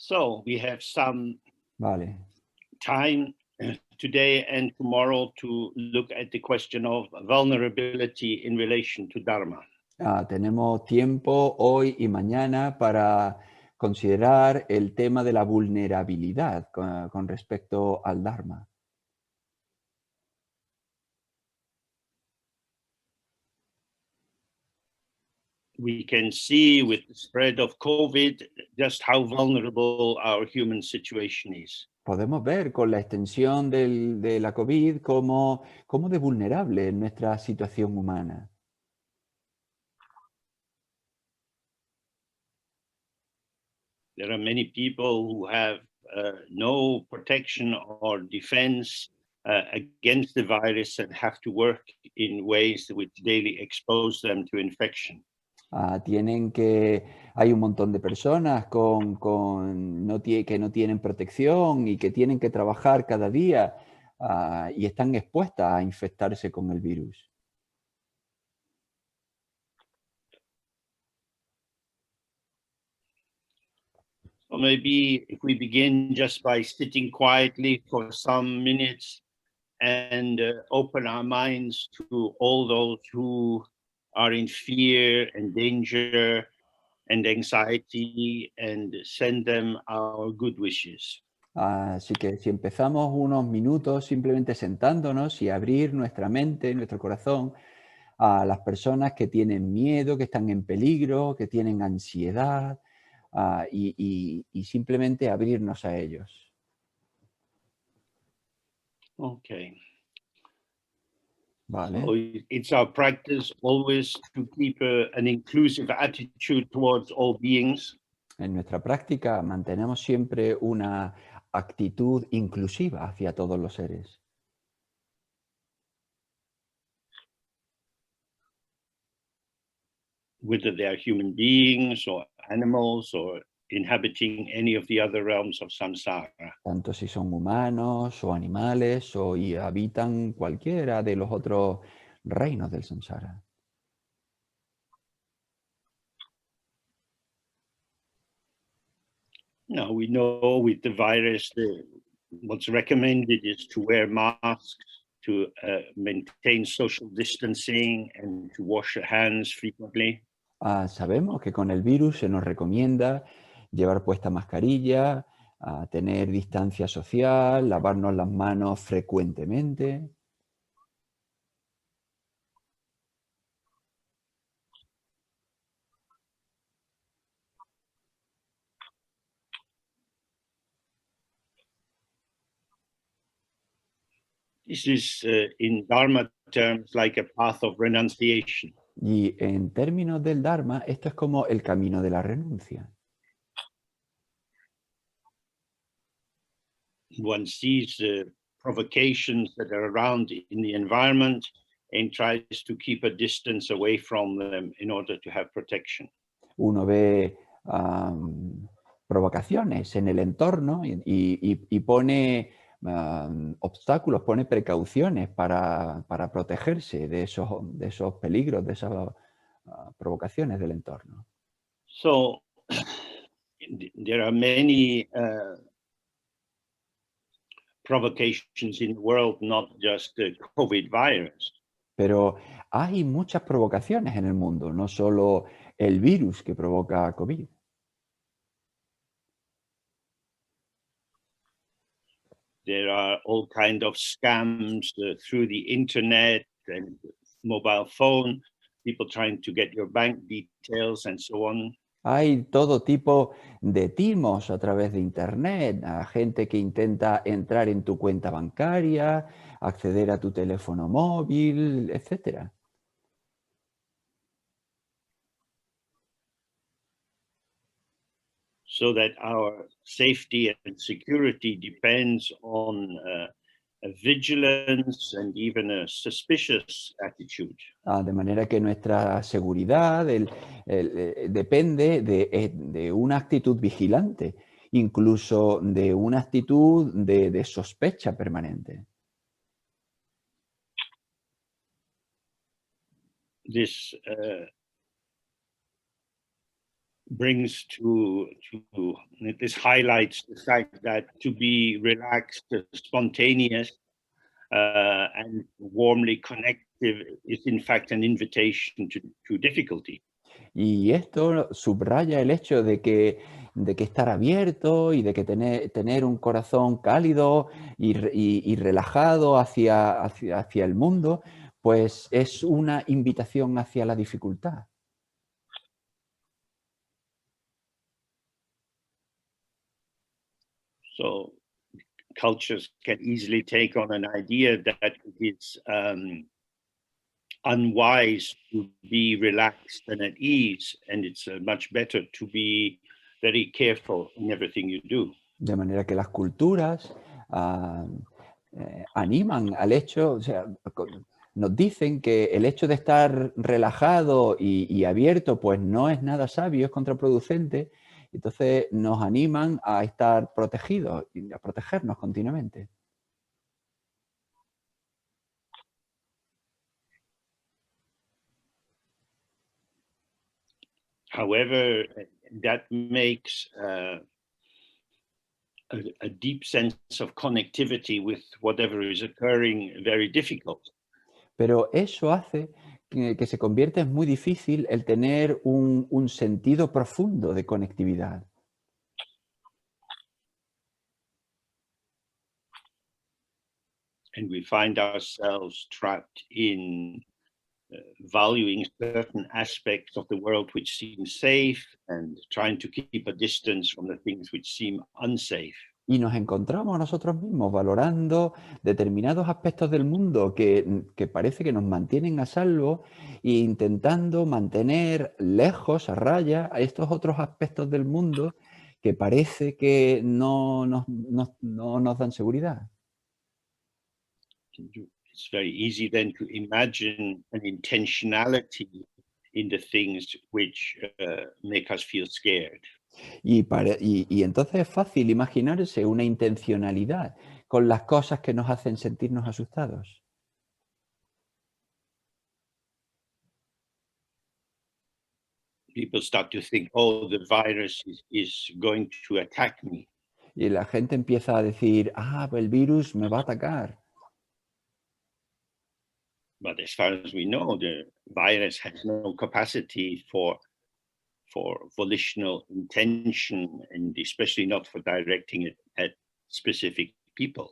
So we have some Vale. time today and tomorrow to look at the question of vulnerability in relation to Dharma. Tenemos tiempo hoy y mañana para considerar el tema de la vulnerabilidad con respecto al Dharma. We can see with the spread of COVID just how vulnerable our human situation is. Podemos ver con la extensión de la COVID cómo de vulnerable es nuestra situación humana. There are many people who have no protection or defense against the virus and have to work in ways which daily expose them to infection. Hay un montón de personas que no tienen protección y que tienen que trabajar cada día y están expuestas a infectarse con el virus. So maybe if we begin just by sitting quietly for some minutes and open our minds to all those who are in fear and danger and anxiety, and send them our good wishes. Así que si empezamos unos minutos simplemente sentándonos y abrir nuestra mente, nuestro corazón a las personas que tienen miedo, que están en peligro, que tienen ansiedad, y simplemente abrirnos a ellos. Okay. Vale. So it's our practice always to keep an inclusive attitude towards all beings. En nuestra práctica mantenemos siempre una actitud inclusiva hacia todos los seres. Whether they are human beings or animals or inhabiting any of the other realms of samsara. Tanto si son humanos o animales y habitan cualquiera de los otros reinos del samsara. Now we know with the virus, what's recommended is to wear masks, to maintain social distancing and to wash your hands frequently. Sabemos que con el virus se nos recomienda llevar puesta mascarilla, tener distancia social, lavarnos las manos frecuentemente. This is, in Dharma terms, like a path of renunciation. Y en términos del Dharma, esto es como el camino de la renuncia. One sees provocations that are around in the environment and tries to keep a distance away from them in order to have protection. Uno ve provocaciones en el entorno y pone obstáculos, pone precauciones para protegerse de esos peligros, de esas provocaciones del entorno. So there are many provocations in the world, not just the COVID virus. Pero hay muchas provocaciones en el mundo, no solo el virus que provoca COVID. There are all kinds of scams through the internet and mobile phone, people trying to get your bank details and so on. Hay todo tipo de timos a través de Internet, a gente que intenta entrar en tu cuenta bancaria, acceder a tu teléfono móvil, etc. So that our safety and security depends on a vigilance and even a suspicious attitude. De manera que nuestra seguridad depende de una actitud vigilante, incluso de una actitud de sospecha permanente. This brings to this highlights the fact that to be relaxed, spontaneous, and warmly connective is in fact an invitation to difficulty. Y esto subraya el hecho de que estar abierto y de que tener un corazón cálido y relajado hacia el mundo, pues es una invitación hacia la dificultad. So cultures can easily take on an idea that it is unwise to be relaxed and at ease, and it's much better to be very careful in everything you do. De manera que las culturas animan al hecho, o sea, nos dicen que el hecho de estar relajado y abierto, pues no es nada sabio, es contraproducente. Entonces nos animan a estar protegidos y a protegernos continuamente. However, that makes a deep sense of connectivity with whatever is occurring very difficult. Pero eso hace que se convierta en muy difícil el tener un sentido profundo de conectividad. And we find ourselves trapped in valuing certain aspects of the world which seem safe and trying to keep a distance from the things which seem unsafe. Y nos encontramos nosotros mismos valorando determinados aspectos del mundo que parece que nos mantienen a salvo e intentando mantener lejos, a raya, a estos otros aspectos del mundo que parece que no nos dan seguridad. It's very easy then to imagine an intentionality in the things which make us feel scared. Y entonces es fácil imaginarse una intencionalidad con las cosas que nos hacen sentirnos asustados. People start to think, oh, the virus is going to attack me. Y la gente empieza a decir, pues el virus me va a atacar. But as far as we know, the virus has no capacity for volitional intention, and especially not for directing it at specific people.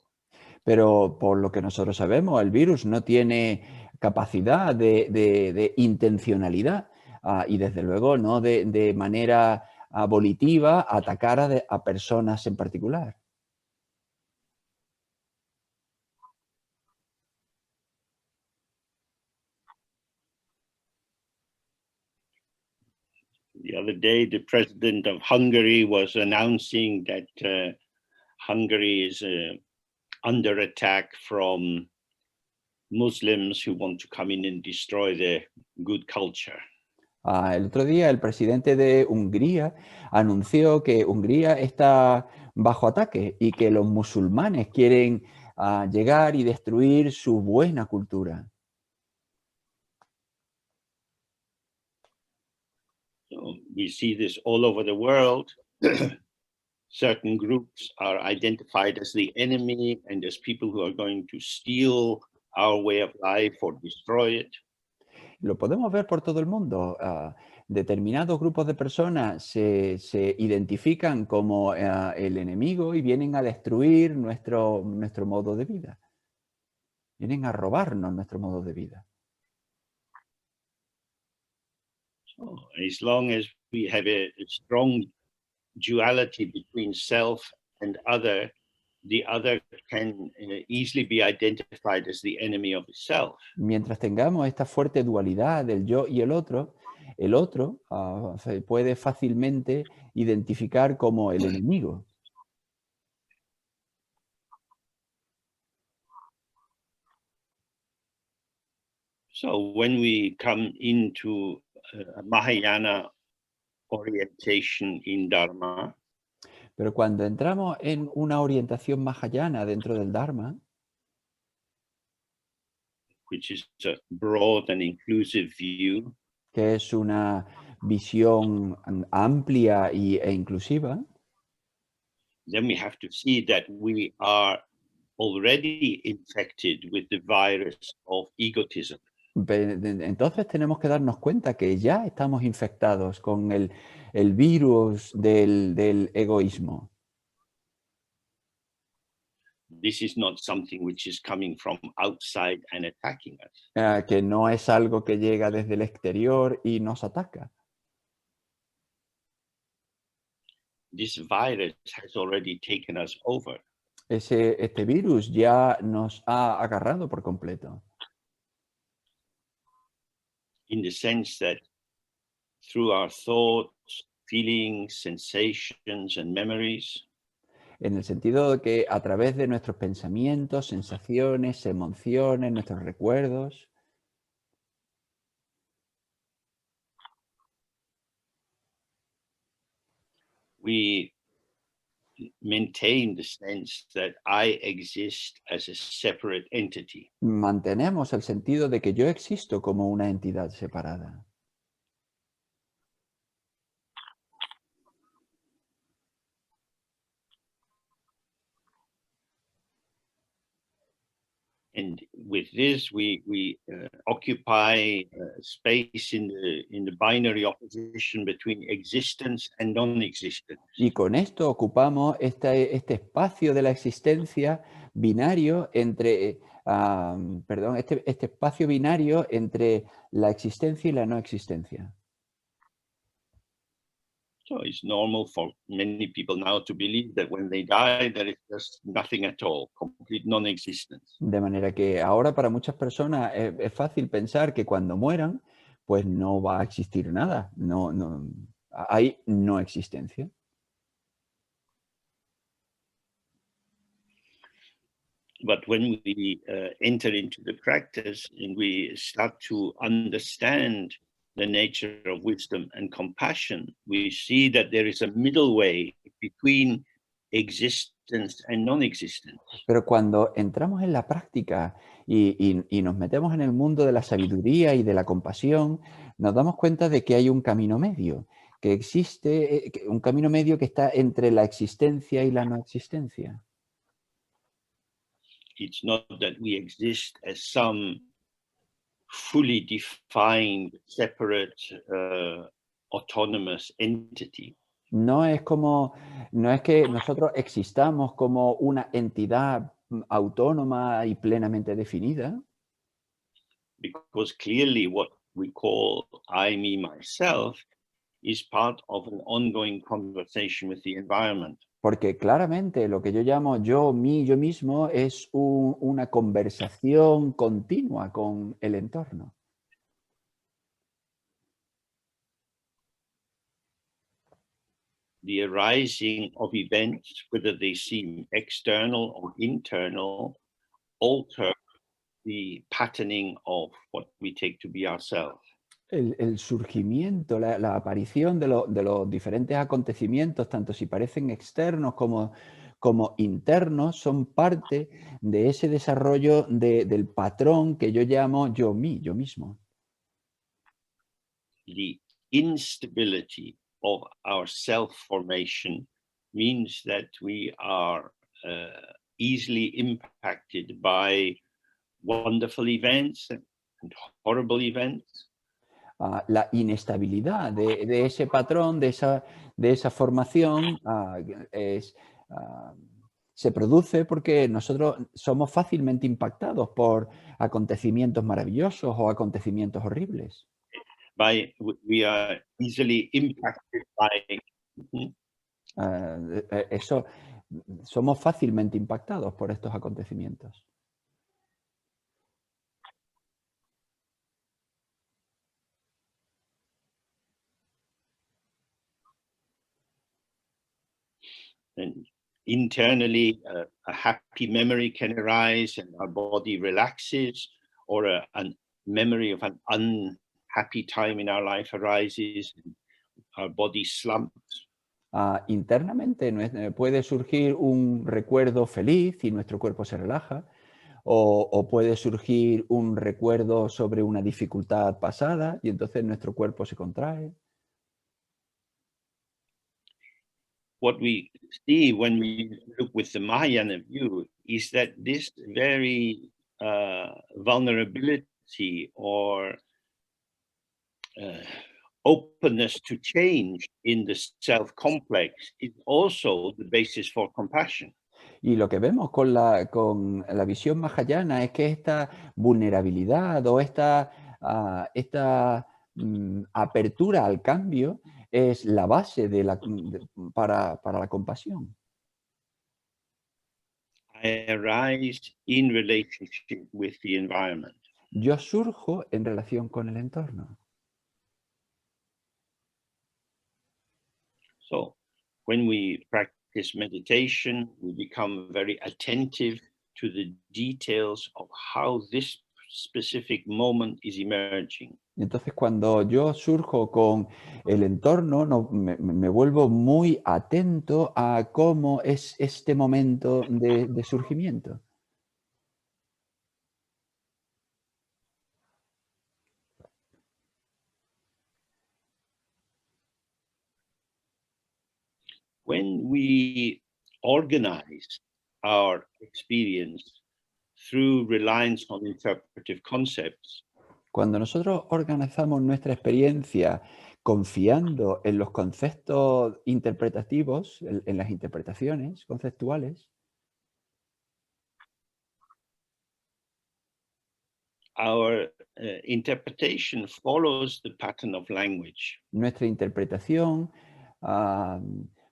Pero por lo que nosotros sabemos, el virus no tiene capacidad de intencionalidad y desde luego no de manera volitiva atacar a personas en particular. The other day, the president of Hungary was announcing that Hungary is under attack from Muslims who want to come in and destroy their good culture. El otro día el presidente de Hungría anunció que Hungría está bajo ataque y que los musulmanes quieren llegar y destruir su buena cultura. So we see this all over the world. Certain groups are identified as the enemy and as people who are going to steal our way of life or destroy it. Lo podemos ver por todo el mundo. Determinados grupos de personas se identifican como el enemigo y vienen a destruir nuestro modo de vida. Vienen a robarnos nuestro modo de vida. So as long as we have a strong duality between self and other, the other can easily be identified as the enemy of itself. Mientras tengamos esta fuerte dualidad del yo y el otro se puede fácilmente identificar como el enemigo. So when we come into a Mahayana orientation in Dharma, Pero cuando entramos en una orientación mahayana dentro del Dharma, which is a broad and inclusive view, que es una visión amplia e inclusiva, then we have to see that we are already infected with the virus of egotism. entonces tenemos que darnos cuenta que ya estamos infectados con el virus del egoísmo. This is not something which is coming from outside and attacking us. Que no es algo que llega desde el exterior y nos ataca. This virus has already taken us over. Este virus ya nos ha agarrado por completo. In the sense that through our thoughts, feelings, sensations, and memories, En el sentido de que a través de nuestros pensamientos, sensaciones, emociones, nuestros recuerdos, we maintain the sense that I exist as a separate entity. mantenemos el sentido de que yo existo como una entidad separada. And with this, we occupy space in the binary opposition between existence and non-existence. Y con esto ocupamos este espacio de la existencia binario entre, este espacio binario entre la existencia y la no existencia. So it's normal for many people now to believe that when they die, there is just nothing at all, complete non-existence. De manera que ahora para muchas personas es fácil pensar que cuando mueran, pues no va a existir nada, hay no existencia. But when we enter into the practice and we start to understand the nature of wisdom and compassion, we see that there is a middle way between existence and non-existence. Pero cuando entramos en la práctica y nos metemos en el mundo de la sabiduría y de la compasión, nos damos cuenta de que hay un camino medio, que existe un camino medio que está entre la existencia y la no existencia. It's not that we exist as some fully defined, separate, autonomous entity. No es que nosotros existamos como una entidad autónoma y plenamente definida, Because clearly what we call I, me, myself is part of an ongoing conversation with the environment. porque claramente lo que yo llamo yo, mí, yo mismo es una conversación continua con el entorno. The arising of events, whether they seem external or internal, alter the patterning of what we take to be ourselves. El surgimiento, la aparición de los diferentes acontecimientos, tanto si parecen externos como internos, son parte de ese desarrollo del patrón que yo llamo yo, mí, yo mismo. The instability of our self-formation means that we are easily impacted by wonderful events and horrible events. La inestabilidad de ese patrón, de esa formación, se produce porque nosotros somos fácilmente impactados por acontecimientos maravillosos o acontecimientos horribles. We are easily impacted by somos fácilmente impactados por estos acontecimientos. and internally a happy memory can arise and our body relaxes, or a memory of an unhappy time in our life arises and our body slumps. Internamente puede surgir un recuerdo feliz y nuestro cuerpo se relaja, o puede surgir un recuerdo sobre una dificultad pasada y entonces nuestro cuerpo se contrae. what we see when we look with the Mahayana view is that this very vulnerability or openness to change in the self-complex is also the basis for compassion. Y lo que vemos con la visión mahayana es que esta vulnerabilidad o esta apertura al cambio es la base para la compasión. I arise in relationship with the environment. Yo surjo en relación con el entorno. So when we practice meditation, we become very attentive to the details of how this specific moment is emerging. Entonces, cuando yo surjo con el entorno, me vuelvo muy atento a cómo es este momento de surgimiento. When we organize our experience through reliance on interpretive concepts, Cuando nosotros organizamos nuestra experiencia confiando en los conceptos interpretativos, en las interpretaciones conceptuales, our interpretation follows the pattern of language. nuestra interpretación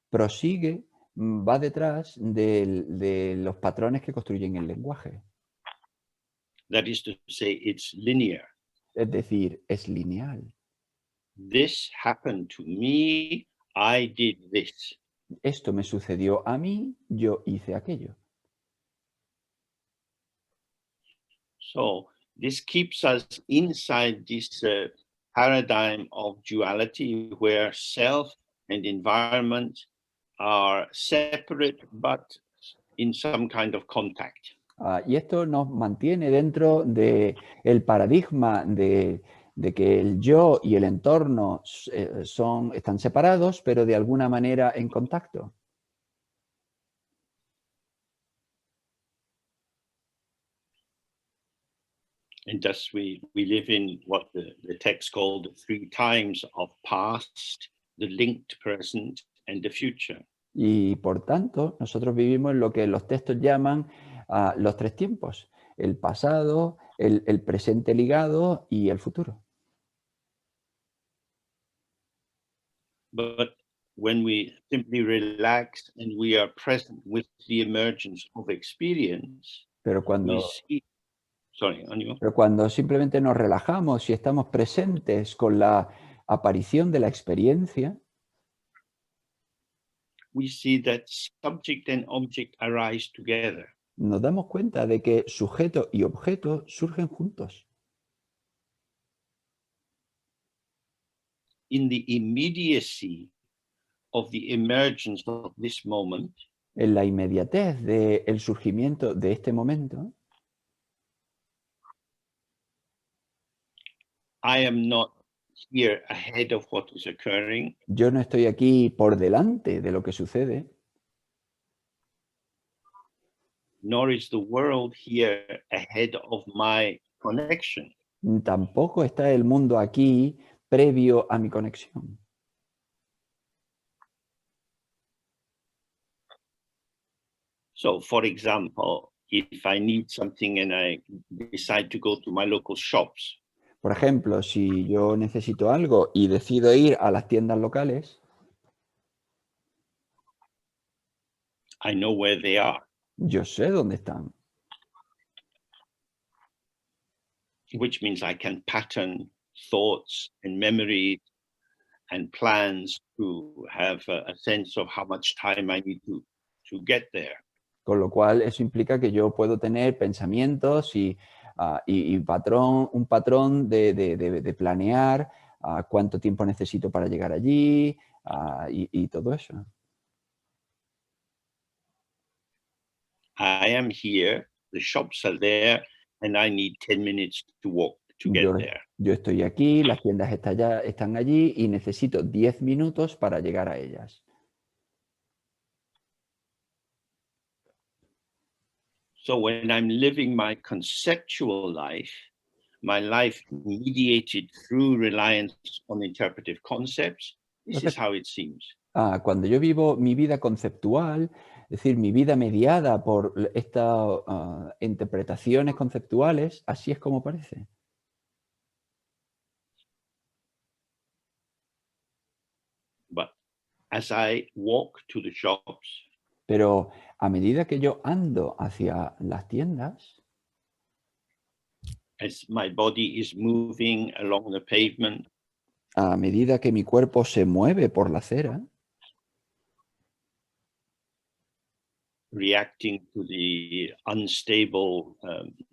prosigue, va detrás de los patrones que construyen el lenguaje. That is to say, it's linear. Es decir, es lineal. This happened to me, I did this. Esto me sucedió a mí, yo hice aquello. So this keeps us inside this paradigm of duality where self and environment are separate but in some kind of contact. Y esto nos mantiene dentro del paradigma de que el yo y el entorno están separados, pero de alguna manera en contacto. And thus we live in what the text called the three times of past, the linked present, and the future. Y por tanto, nosotros vivimos en lo que los textos llaman los tres tiempos: el pasado, el presente ligado y el futuro. But when we simply relax and we are present with the emergence of experience, Pero we see. Sorry, Ánimo. Pero cuando simplemente nos relajamos y estamos presentes con la aparición de la experiencia, We see that subject and object arise together. nos damos cuenta de que sujeto y objeto surgen juntos. In the immediacy of the emergence of this moment, En la inmediatez del surgimiento de este momento, I am not here ahead of what is occurring. yo no estoy aquí por delante de lo que sucede, Nor is the world here ahead of my connection. tampoco está el mundo aquí previo a mi conexión. So, for example, if I need something and I decide to go to my local shops, Por ejemplo, si yo necesito algo y decido ir a las tiendas locales, I know where they are, yo sé dónde están. which means I can pattern thoughts and memories and plans to have a sense of how much time I need to get there. Con lo cual, eso implica que yo puedo tener pensamientos y un patrón de planear cuánto tiempo necesito para llegar allí y todo eso. I am here, the shops are there, and I need 10 minutes to walk to get there. Yo estoy aquí, las tiendas están allí y necesito 10 minutos para llegar a ellas. So when I'm living my conceptual life, my life mediated through reliance on interpretive concepts, this is Entonces, how it seems. cuando yo vivo mi vida conceptual, es decir, mi vida mediada por estas interpretaciones conceptuales, así es como parece. But as I walk to the shops, Pero a medida que yo ando hacia las tiendas, as my body is moving along the pavement, a medida que mi cuerpo se mueve por la acera, reacting to the unstable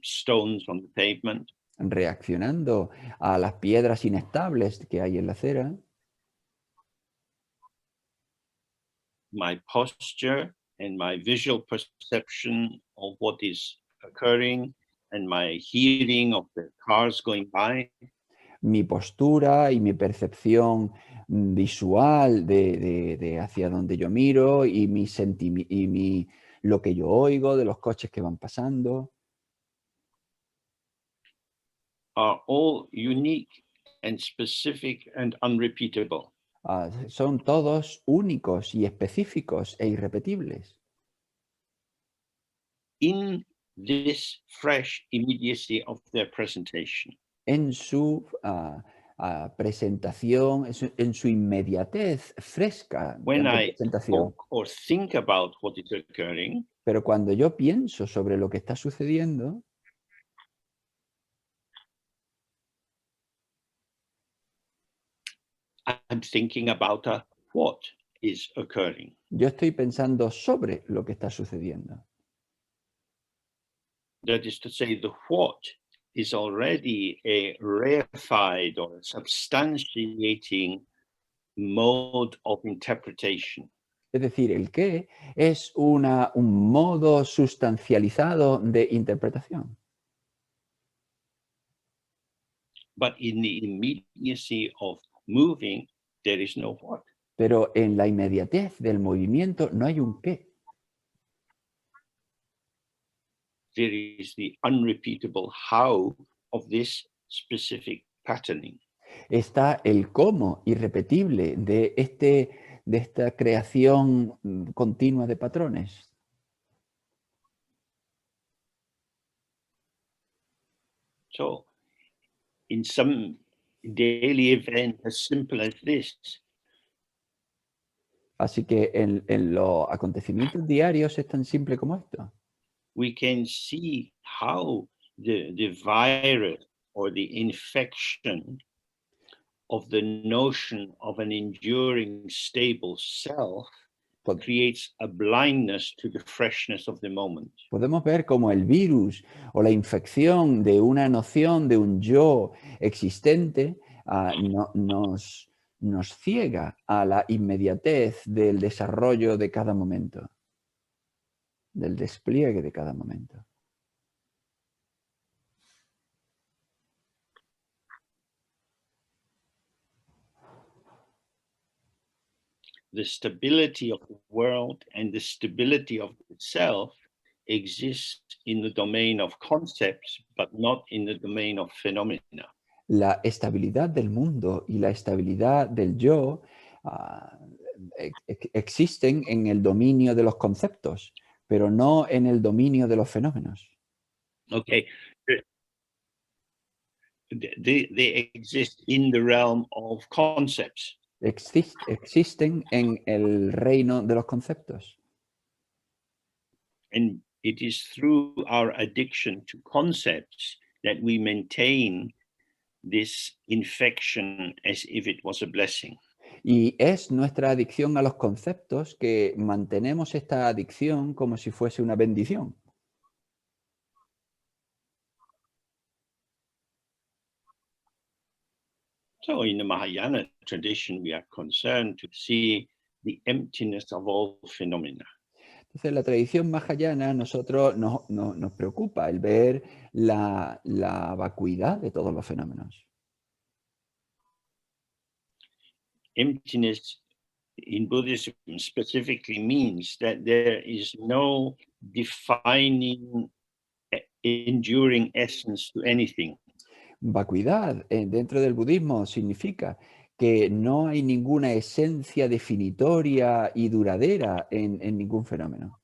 stones on the pavement, reaccionando a las piedras inestables que hay en la acera, my posture and my visual perception of what is occurring and my hearing of the cars going by, mi postura y mi percepción visual de hacia donde yo miro y lo que yo oigo de los coches que van pasando, are all unique and specific and unrepeatable. son todos únicos y específicos e irrepetibles. In this fresh immediacy of their presentation, En su presentación, en su inmediatez fresca when de I presentación. talk or think about what is occurring, Pero cuando yo pienso sobre lo que está sucediendo, I'm thinking about what is occurring. yo estoy pensando sobre lo que está sucediendo. That is to say, the what is already a rarefied or substantiating mode of interpretation. Es decir, el qué es un modo sustancializado de interpretación. But in the immediacy of moving, there is no what. Pero en la inmediatez del movimiento no hay un qué. There is the unrepeatable how of this specific patterning. Está el cómo irrepetible de esta creación continua de patrones. So, in some daily event as simple as this, Así que en los acontecimientos diarios es tan simple como esto. we can see how the virus or the infection of the notion of an enduring, stable self Pod- creates a blindness to the freshness of the moment. Podemos ver cómo el virus o la infección de una noción de un yo existente nos ciega a la inmediatez del desarrollo de cada momento, del despliegue de cada momento. The stability of the world and the stability of the self exists in the domain of concepts, but not in the domain of phenomena. La estabilidad del mundo y la estabilidad del yo existen en el dominio de los conceptos, pero no en el dominio de los fenómenos. Okay. They exist in the realm of concepts. Existen en el reino de los conceptos. And it is through our addiction to concepts that we maintain this infection as if it was a blessing. Y es nuestra adicción a los conceptos que mantenemos esta adicción como si fuese una bendición. So in the Mahayana tradition, we are concerned to see the emptiness of all phenomena. Entonces, en la tradición mahayana, nosotros nos preocupa el ver la vacuidad de todos los fenómenos. Emptiness in Buddhism specifically means that there is no defining enduring essence to anything. Vacuidad dentro del budismo significa que no hay ninguna esencia definitoria y duradera en ningún fenómeno.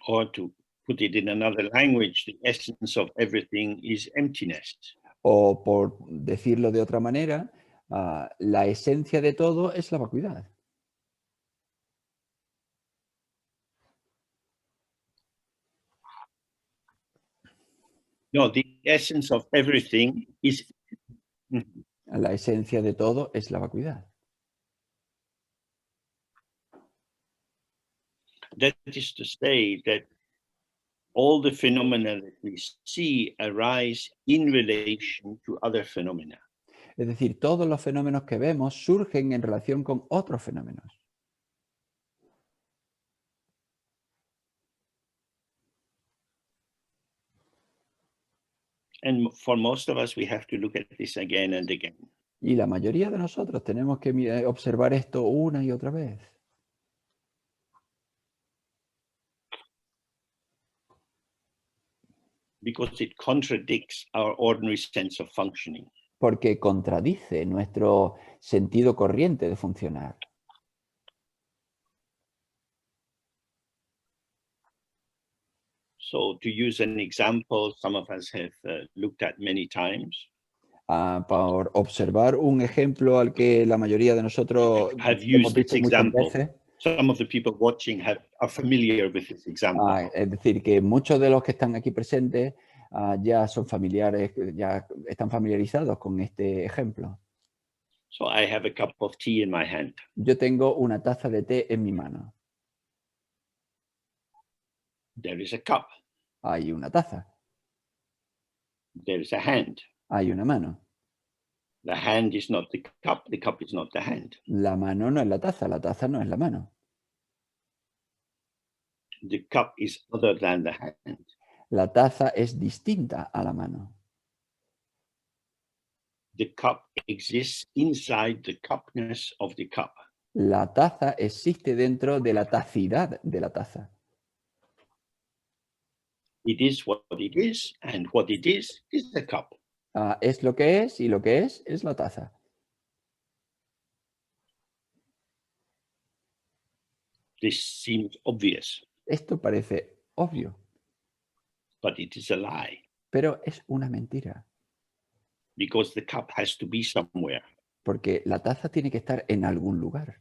Or to put it in another language, the essence of everything is emptiness. O por decirlo de otra manera, la esencia de todo es la vacuidad. No, the essence of everything is. La esencia de todo es la vacuidad. That is to say that all the phenomena that we see arise in relation to other phenomena. Es decir, todos los fenómenos que vemos surgen en relación con otros fenómenos. And for most of us, we have to look at this again and again. Y la mayoría de nosotros tenemos que observar esto una y otra vez. Because it contradicts our ordinary sense of functioning. Porque contradice nuestro sentido corriente de funcionar. So to use an example some of us have looked at many times. Por observar un ejemplo al que la mayoría de nosotros Have hemos used this visto muchas example. veces. Some of the people watching are familiar with this example. Es decir, que muchos de los que están aquí presentes ya son familiares, ya están familiarizados con este ejemplo. So I have a cup of tea in my hand. Yo tengo una taza de té en mi mano. There is a cup. Hay una taza. There is a hand. Hay una mano. The hand is not the cup is not the hand. La mano no es la taza no es la mano. The cup is other than the hand. La taza es distinta a la mano. The cup exists inside the cupness of the cup. La taza existe dentro de la tacidad de la taza. It is what it is, and what it is the cup. Es lo que es y lo que es la taza. This seems obvious, Esto parece obvio, but it is a lie, pero es una mentira. because the cup has to be somewhere. Porque la taza tiene que estar en algún lugar.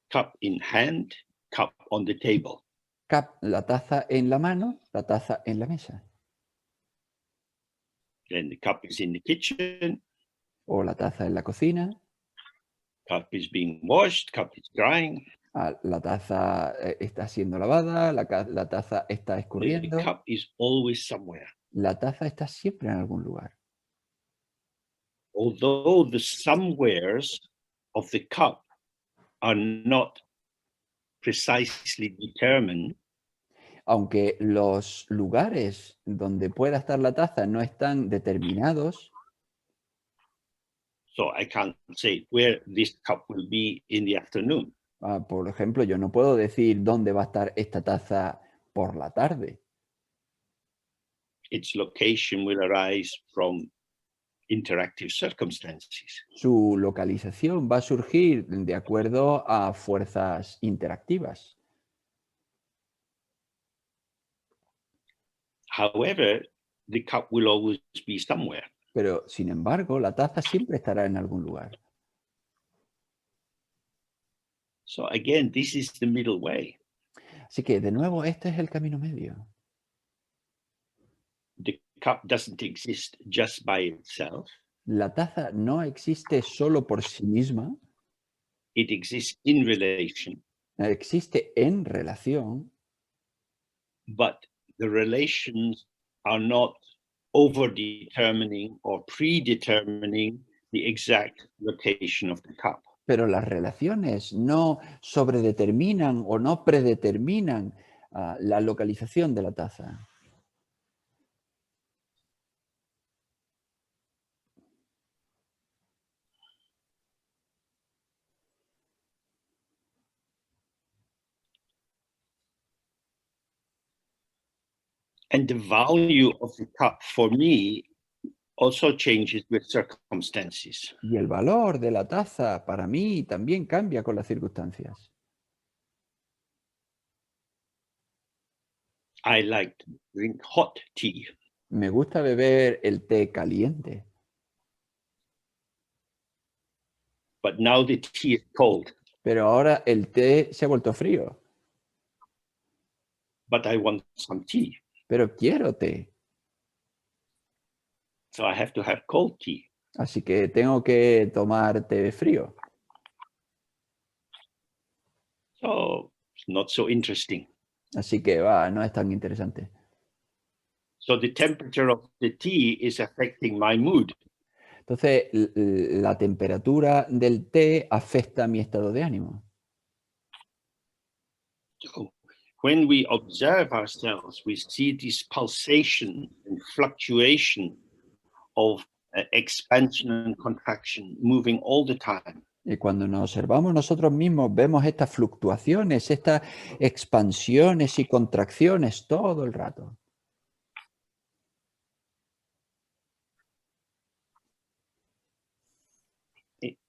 Cup in hand, cup on the table. La taza en la mano, la taza en la mesa. Then the cup is in the kitchen. O la taza en la cocina. Cup is being washed, cup is drying. La taza está siendo lavada, la taza está escurriendo. The cup is always somewhere. La taza está siempre en algún lugar. Although the somewheres of the cup are not precisely determined, aunque los lugares donde pueda estar la taza no están determinados, so I can't say where this cup will be in the afternoon. Por ejemplo, yo no puedo decir dónde va a estar esta taza por la tarde. Its location will arise from interactive circumstances. Su localización va a surgir de acuerdo a fuerzas interactivas. However, the cup will always be somewhere. Pero, sin embargo, la taza siempre estará en algún lugar. So again, this is the middle way. Así que, de nuevo, este es el camino medio. The cup doesn't exist just by itself. La taza no existe solo por sí misma. It exists in relation. Existe en relación. But the relations are not over-determining or predetermining the exact location of the cup. Pero las relaciones no sobredeterminan o no predeterminan la localización de la taza. And the value of the cup for me also changes with circumstances. Y el valor de la taza para mí también cambia con las circunstancias. I like to drink hot tea, Me gusta beber el té caliente, but now the tea is cold, pero ahora el té se ha vuelto frío, but I want some tea. pero quiero té. So I have to have cold tea. Así que tengo que tomar té frío. So it's not so interesting. Así que no es tan interesante. So the temperature of the tea is affecting my mood. Entonces, la temperatura del té afecta mi estado de ánimo. So when we observe ourselves, we see this pulsation and fluctuation of expansion and contraction moving all the time. Y cuando nos observamos nosotros mismos, vemos estas fluctuaciones, estas expansiones y contracciones todo el rato.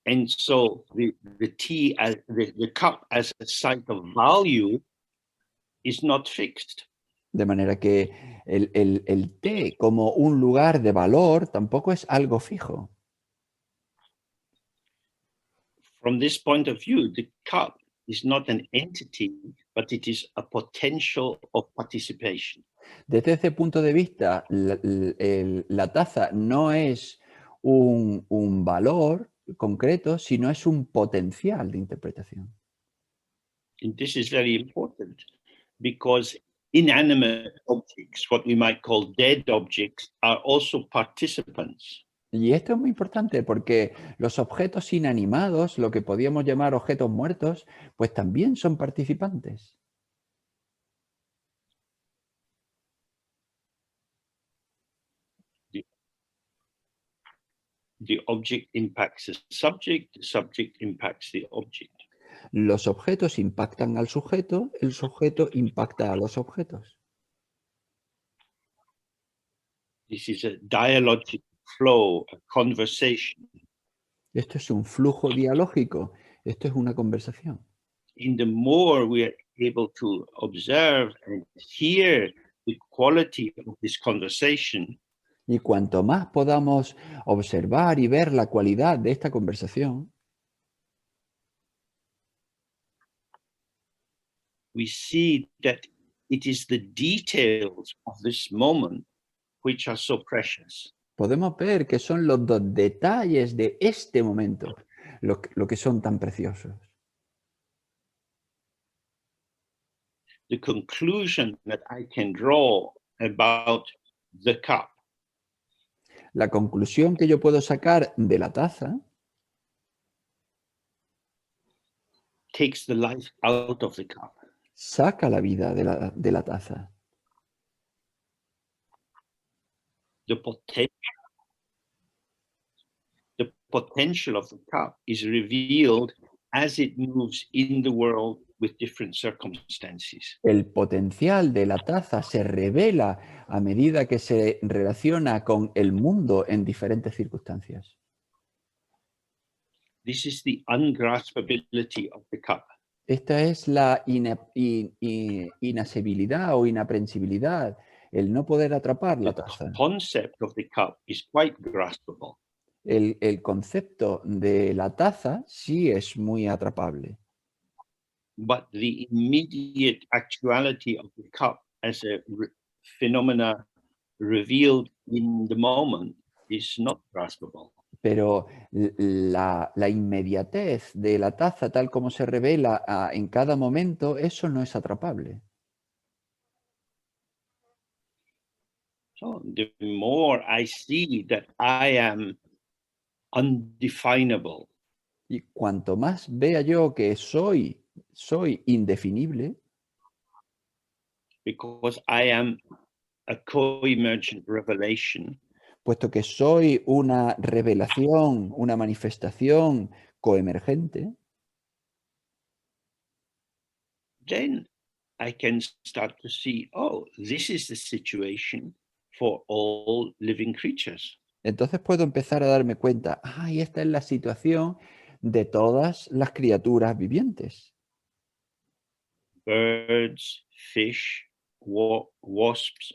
And so the tea, as the cup as a site of value is not fixed. De manera que el té como un lugar de valor tampoco es algo fijo. From this point of view, the cup is not an entity, but it is a potential of participation. Desde ese punto de vista, la taza no es un valor concreto, sino es un potencial de interpretación. And this is very important because inanimate objects, what we might call dead objects, are also participants. Y esto es muy importante porque los objetos inanimados, lo que podríamos llamar objetos muertos, pues también son participantes. The object impacts the subject impacts the object. Los objetos impactan al sujeto, el sujeto impacta a los objetos. This is a dialogic flow, a conversation. Esto es un flujo dialógico, esto es una conversación. In the more we are able to observe and hear the quality of this conversation, Y cuanto más podamos observar y ver la cualidad de esta conversación, we see that it is the details of this moment which are so precious. podemos ver que son los dos detalles de este momento lo que son tan preciosos. The conclusion that I can draw about the cup La conclusión que yo puedo sacar de la taza takes the life out of the cup. saca la vida de la taza. The potential of the cup is revealed as it moves in the world with different circumstances. El potencial de la taza se revela a medida que se relaciona con el mundo en diferentes circunstancias. This is the ungraspability of the cup. Esta es la inasebilidad o inaprensibilidad, el no poder atrapar la The taza. concept of the cup is quite graspable. El concepto de la taza sí es muy atrapable, But the immediate actuality of the cup as a phenomena revealed in the moment is not graspable. pero la inmediatez de la taza tal como se revela en cada momento, eso no es atrapable. So the more I see that I am undefinable, Y cuanto más vea yo que soy indefinible, because I am a co-emergent revelation, puesto que soy una revelación, una manifestación coemergente, then I can start to see, oh, this is the situation for all living creatures. Entonces puedo empezar a darme cuenta, y esta es la situación de todas las criaturas vivientes. Birds, fish, wasps,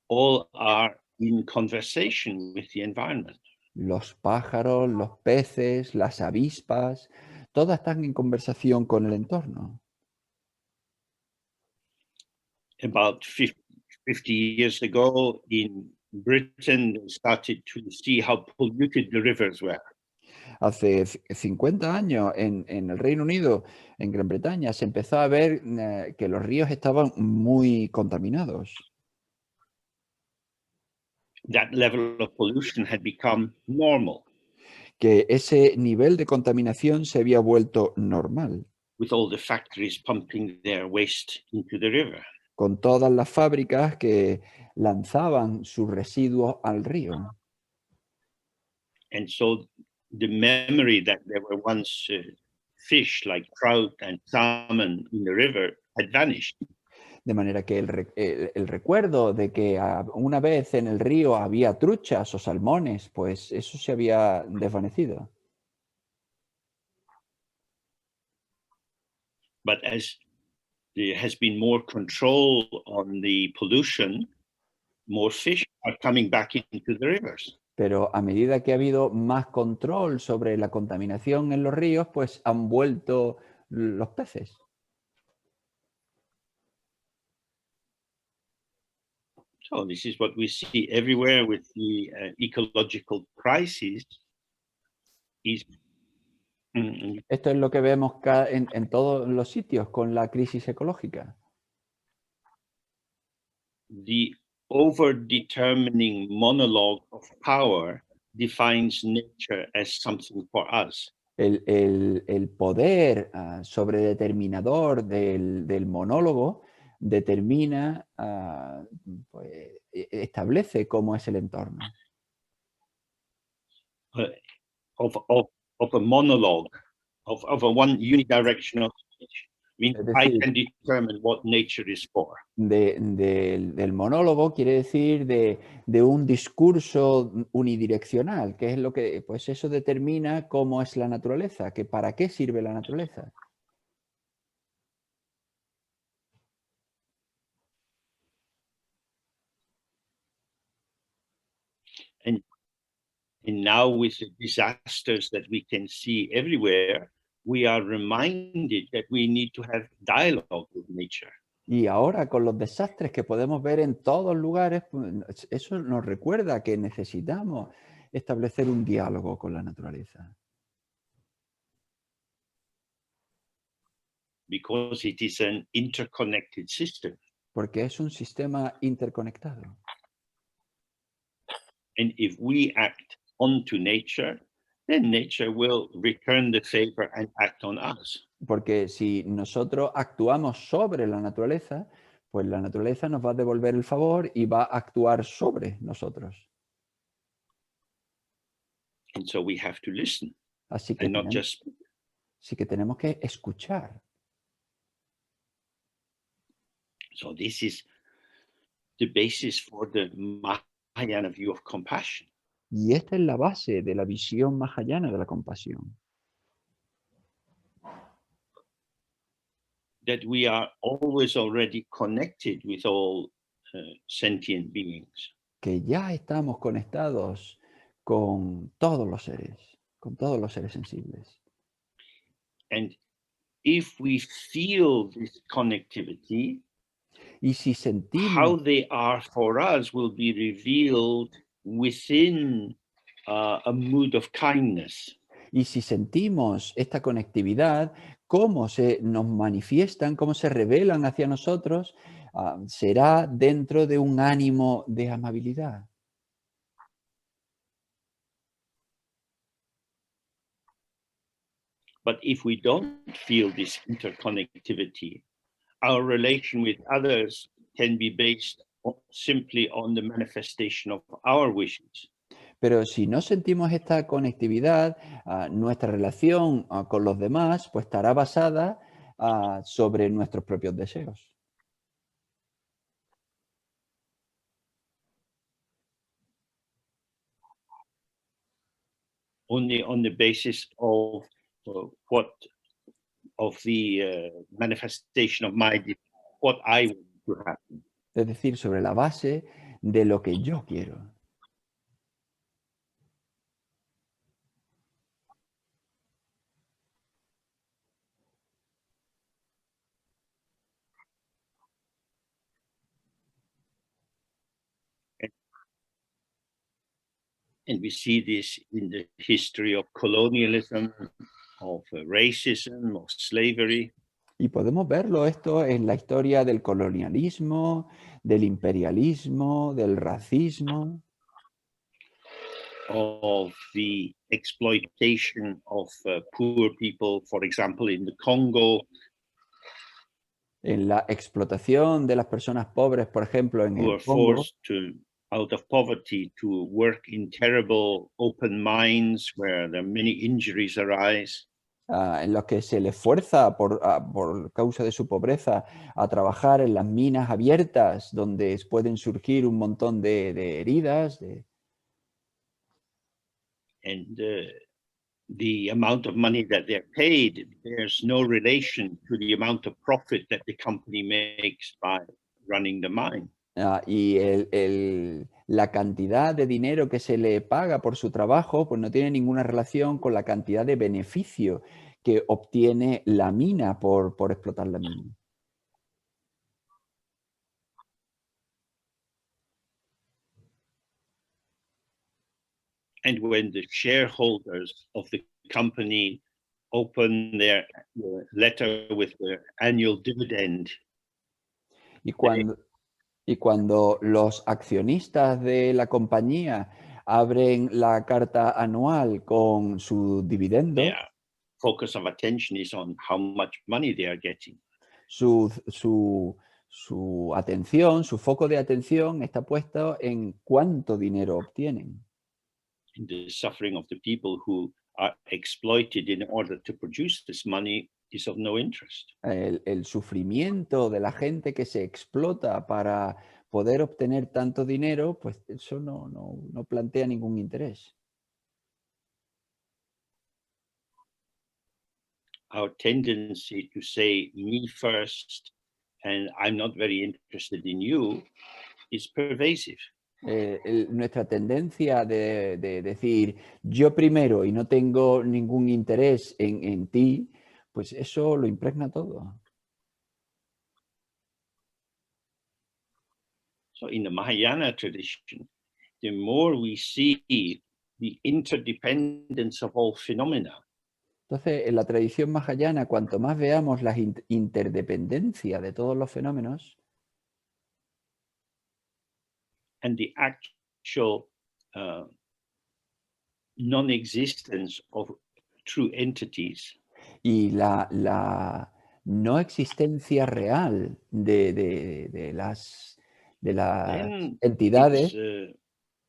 all are in conversation with the environment. Los pájaros, los peces, las avispas, todas están en conversación con el entorno. About 50 years ago in Britain, they started to see how polluted the rivers were. Hace 50 años en el Reino Unido, en Gran Bretaña, se empezó a ver que los ríos estaban muy contaminados, That level of pollution had become normal que ese nivel de contaminación se había vuelto normal, with all the factories pumping their waste into the river. con todas las fábricas que lanzaban sus residuos al río. And so the memory that there were once fish like trout and salmon in the river had vanished. De manera que el recuerdo de que una vez en el río había truchas o salmones, pues eso se había desvanecido. But as there has been more control on the pollution, more fish are coming back into the rivers. Pero a medida que ha habido más control sobre la contaminación en los ríos, pues han vuelto los peces. So this is what we see everywhere with the ecological crisis. Esto es lo que vemos en todos los sitios con la crisis ecológica. The over-determining monologue of power defines nature as something for us. El poder sobredeterminador del monólogo determina, pues, establece cómo es el entorno. Of a monologue, of a one unidirectional speech. I mean, Es I decir, can determine what nature is for. del monólogo quiere decir de un discurso unidireccional, que es lo que, pues eso determina cómo es la naturaleza, que para qué sirve la naturaleza. And now with the disasters that we can see everywhere, we are reminded that we need to have dialogue with nature. Y ahora con los desastres que podemos ver en todos lugares, pues, eso nos recuerda que necesitamos establecer un diálogo con la naturaleza. Because it is an interconnected system. Porque es un sistema interconectado. And if we act onto nature, then nature will return the favor and act on us. Porque si nosotros actuamos sobre la naturaleza, pues la naturaleza nos va a devolver el favor y va a actuar sobre nosotros. And so we have to listen Así que and not just speak. sí que tenemos que escuchar. So this is the basis for the Mahayana view of compassion. Y esta es la base de la visión mahayana de la compasión. That we are always already connected with all sentient beings. Que ya estamos conectados con todos los seres sensibles. And if we feel this connectivity, Y si how sentimos, they are for us will be revealed within a mood of kindness. y si sentimos esta conectividad, cómo se nos manifiestan, cómo se revelan hacia nosotros, será dentro de un ánimo de amabilidad. But if we don't feel this interconnectivity, our relation with others can be based simply on the manifestation of our wishes. Pero si no sentimos esta conectividad, nuestra relación con los demás pues estará basada sobre nuestros propios deseos. only on the basis of what of the manifestation of what I want to happen. Es decir, sobre la base de lo que yo quiero. And we see this in the history of colonialism, of racism, of slavery. Y podemos verlo esto en la historia del colonialismo, del imperialismo, del racismo, of the exploitation of poor people, for example, in the Congo, en la explotación de las personas pobres, por ejemplo, en who el are Congo, forced out of poverty to work in terrible open mines where there are many injuries arise. en los que se les fuerza por causa de su pobreza a trabajar en las minas abiertas, donde pueden surgir un montón de heridas. And the amount of money that they're paid bears no relation to the amount of profit that the company makes by running the mine. Y la cantidad de dinero que se le paga por su trabajo, pues no tiene ninguna relación con la cantidad de beneficio que obtiene la mina por explotar la mina. And when the shareholders of the company open their letter with their annual dividend, Y cuando los accionistas de la compañía abren la carta anual con su dividendo, their focus of attention is on how much money they are getting. su atención, su foco de atención está puesto en cuánto dinero obtienen. And the suffering of the people who are exploited in order to produce this money is of no interest. El sufrimiento de la gente que se explota para poder obtener tanto dinero, pues eso no plantea ningún interés. Our tendency to say me first and I'm not very interested in you is pervasive. Nuestra tendencia de decir yo primero y no tengo ningún interés en ti, pues eso lo impregna todo. So in the Mahayana tradition, the more we see the interdependence of all phenomena, Entonces, en la tradición mahayana, cuanto más veamos la interdependencia de todos los fenómenos, and the actual non-existence of true entities, y la no existencia real de las then entidades, it's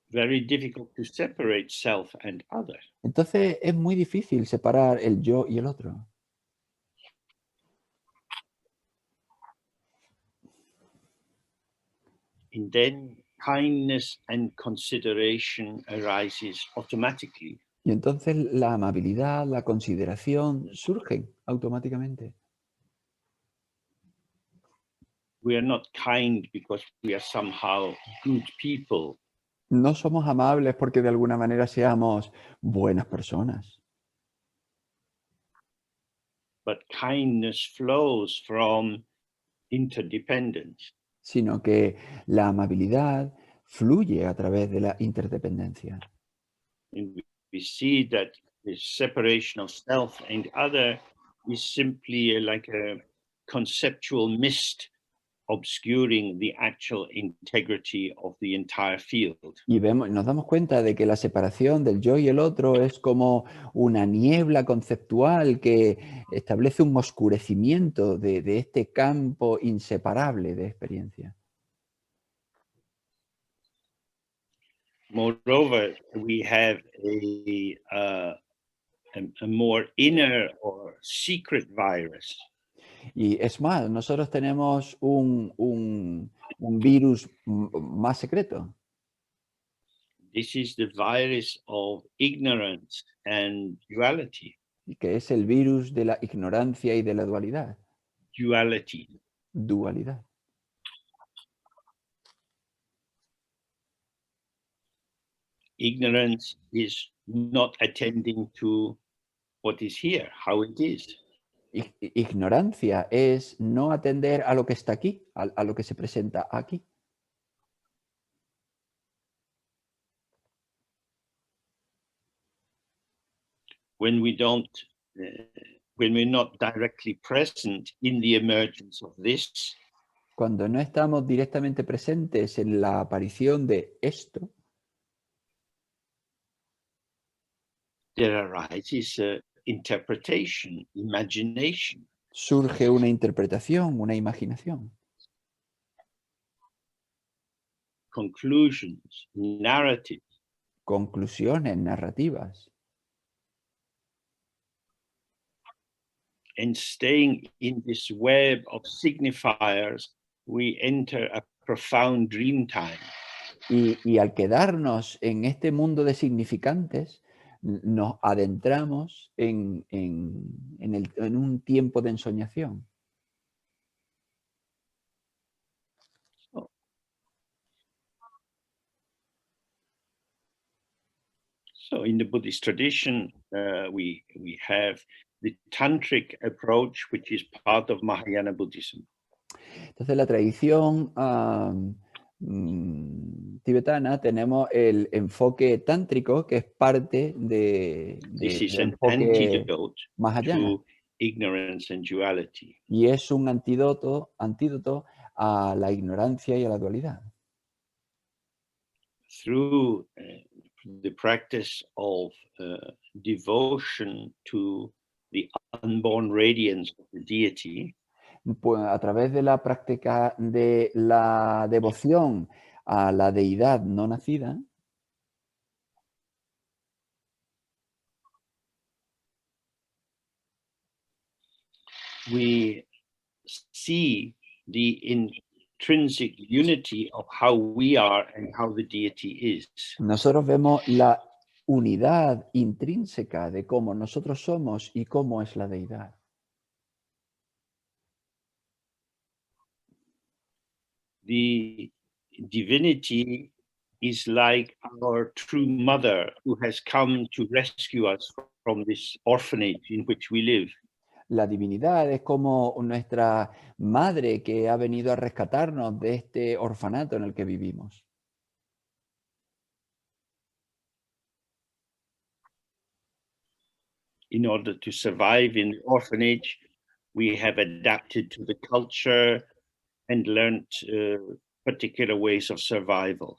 very difficult to separate self and other. entonces es muy difícil separar el yo y el otro. And then kindness and consideration arises automatically. Y entonces la amabilidad, la consideración surgen automáticamente. We are not kind because we are somehow good people. No somos amables porque de alguna manera seamos buenas personas, But kindness flows from interdependence. sino que la amabilidad fluye a través de la interdependencia. And we see that the separation of self and other is simply like a conceptual mist obscuring the actual integrity of the entire field. Y nos damos cuenta de que la separación del yo y el otro es como una niebla conceptual que establece un oscurecimiento de este campo inseparable de experiencia. Moreover, we have a more inner or secret virus. Y es más, nosotros tenemos un virus más secreto. This is the virus of ignorance and duality. que es el virus de la ignorancia y de la dualidad. Duality. Dualidad. Ignorance is not attending to what is here, how it is. Ignorancia es no atender a lo que está aquí, a lo que se presenta aquí. When we're not directly present in the emergence of this, Cuando no estamos directamente presentes en la aparición de esto, there arises interpretation, imagination. surge una interpretación, una imaginación. Conclusions, narratives. Conclusiones, narrativas. And staying in this web of signifiers, we enter a profound dream time. Y al quedarnos en este mundo de significantes, nos adentramos en un tiempo de ensoñación. So in the Buddhist tradition, we have the tantric approach, which is part of Mahayana Buddhism. Entonces, en la tradición tibetana tenemos el enfoque tántrico, que es parte This is del an enfoque antidote mahayana. to ignorance and duality. Y es un antídoto a la ignorancia y a la dualidad. Through the practice of devotion to the unborn radiance of the deity, Pues a través de la práctica de la devoción a la deidad no nacida, we see the intrinsic unity of how we are and how the deity is. nosotros vemos la unidad intrínseca de cómo nosotros somos y cómo es la deidad. The divinity is like our true mother who has come to rescue us from this orphanage in which we live. La divinidad es como nuestra madre que ha venido a rescatarnos de este orfanato en el que vivimos. In order to survive in the orphanage, we have adapted to the culture and learned particular ways of survival.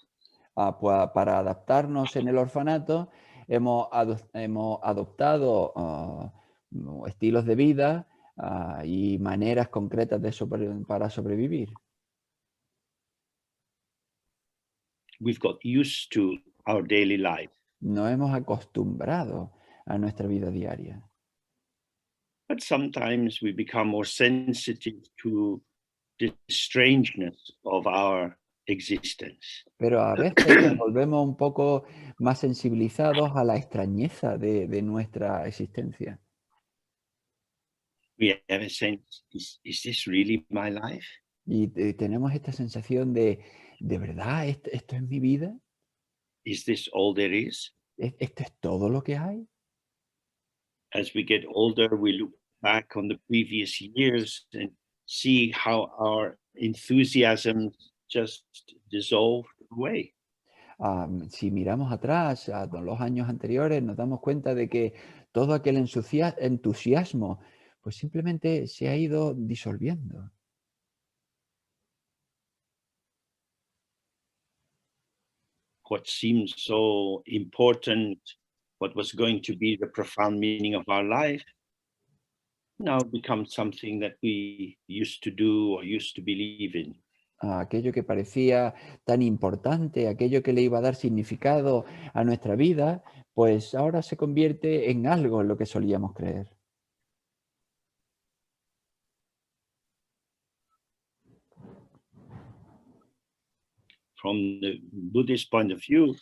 Pues para adaptarnos en el orfanato hemos adoptado estilos de vida y maneras concretas para sobrevivir. We've got used to our daily life. Nos hemos acostumbrado a nuestra vida diaria. But sometimes we become more sensitive to the strangeness of our existence. Pero a veces nos volvemos un poco más sensibilizados a la extrañeza de nuestra existencia. We have a sense, is this really my life? Y tenemos esta sensación ¿de verdad esto es mi vida? Is this all there is? ¿Esto es todo lo que hay? As we get older, we look back on the previous years and see how our enthusiasm just dissolved away. Si miramos atrás a los años anteriores, nos damos cuenta de que todo aquel entusiasmo pues simplemente se ha ido disolviendo. What seems so important, what was going to be the profound meaning of our life, now becomes something that we used to do or used to believe in. Aquello que parecía tan importante, aquello que le iba a dar significado a nuestra vida, pues ahora se convierte en algo en lo que solíamos creer. from the Buddhist point of view,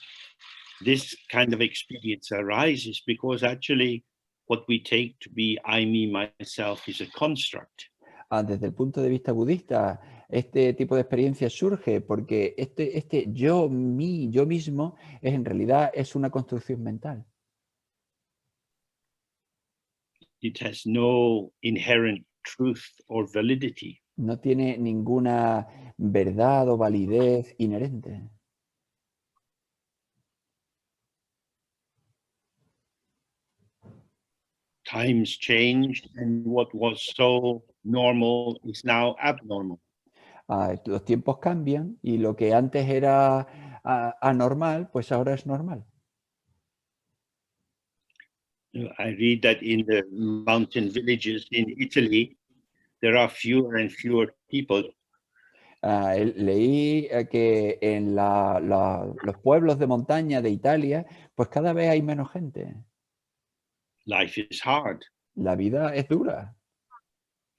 this kind of experience arises because actually what we take to be I, me, myself is a construct. Desde el punto de vista budista, este tipo de experiencia surge porque este yo, mí, yo mismo, en realidad es una construcción mental. It has no inherent truth or validity. No tiene ninguna verdad o validez inherente. Times change, and what was so normal is now abnormal. Los tiempos cambian y lo que antes era anormal, pues ahora es normal. I read that in the mountain villages in Italy, there are fewer and fewer people. Leí que en los pueblos de montaña de Italia, pues cada vez hay menos gente. Life is hard. La vida es dura.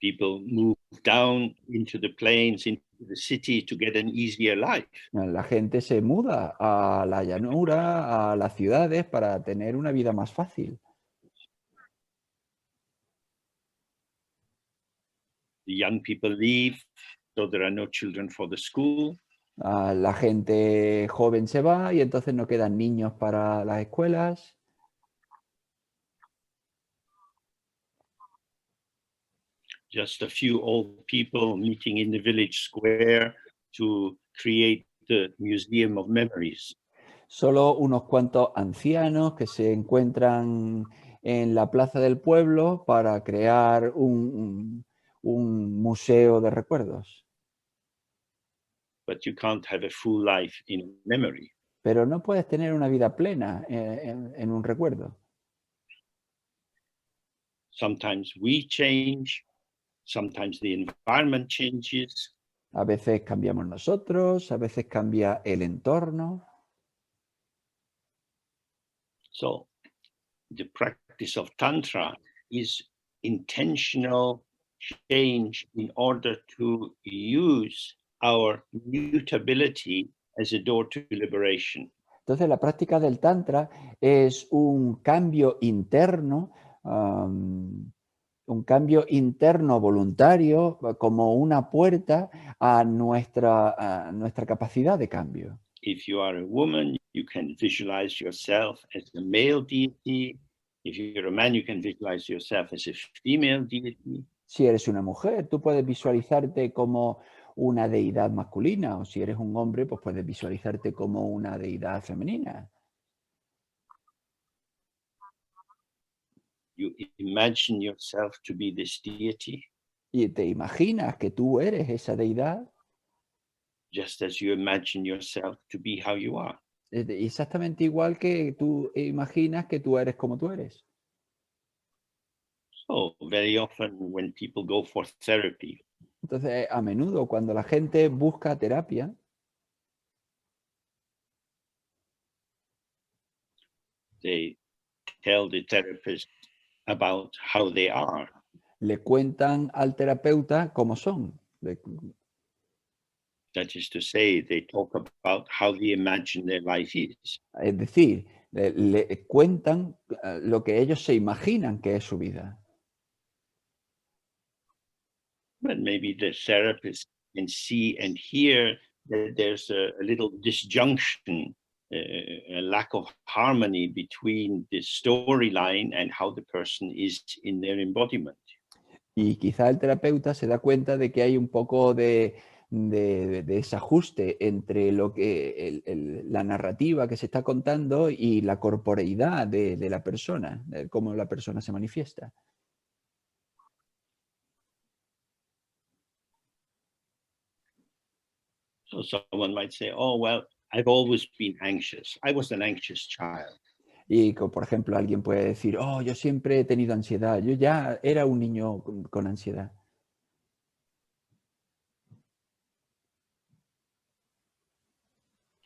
People move down into the plains, into the city to get an easier life. La gente se muda a la llanura, a las ciudades para tener una vida más fácil. The young people leave, so there are no children for the school. La gente joven se va y entonces no quedan niños para las escuelas. Just a few old people meeting in the village square to create the Museum of Memories. Solo unos cuantos ancianos que se encuentran en la plaza del pueblo para crear un museo de recuerdos. But you can't have a full life in memory. Pero no puedes tener una vida plena en un recuerdo. Sometimes we change, sometimes the environment changes. A veces cambiamos nosotros, a veces cambia el entorno. So the practice of Tantra is intentional change in order to use our mutability as a door to liberation. Entonces la práctica del Tantra es un cambio interno, voluntario, como una puerta a nuestra capacidad de cambio. If you are a woman, you can visualize yourself as a male deity. If you're a man, you can visualize yourself as a female deity. Si eres una mujer, tú puedes visualizarte como una deidad masculina, o si eres un hombre, pues puedes visualizarte como una deidad femenina. You imagine yourself to be this deity. Y te imaginas que tú eres esa deidad. Just as you imagine yourself to be how you are. Exactamente igual que tú imaginas que tú eres como tú eres. So very often when people go for therapy, Entonces, a menudo cuando la gente busca terapia, they tell the therapist about how they are. le cuentan al terapeuta cómo son. That is to say, they talk about how they imagine their life is. Es decir, le cuentan lo que ellos se imaginan que es su vida. But maybe the therapist can see and hear that there's a little disjunction, a lack of harmony between the storyline and how the person is in their embodiment. Y quizá el terapeuta se da cuenta de que hay un poco de desajuste entre lo que la narrativa que se está contando y la corporeidad de la persona, de cómo la persona se manifiesta. So someone might say, oh, well, I've always been anxious. I was an anxious child. Y por ejemplo, alguien puede decir, oh, yo siempre he tenido ansiedad, yo ya era un niño con ansiedad.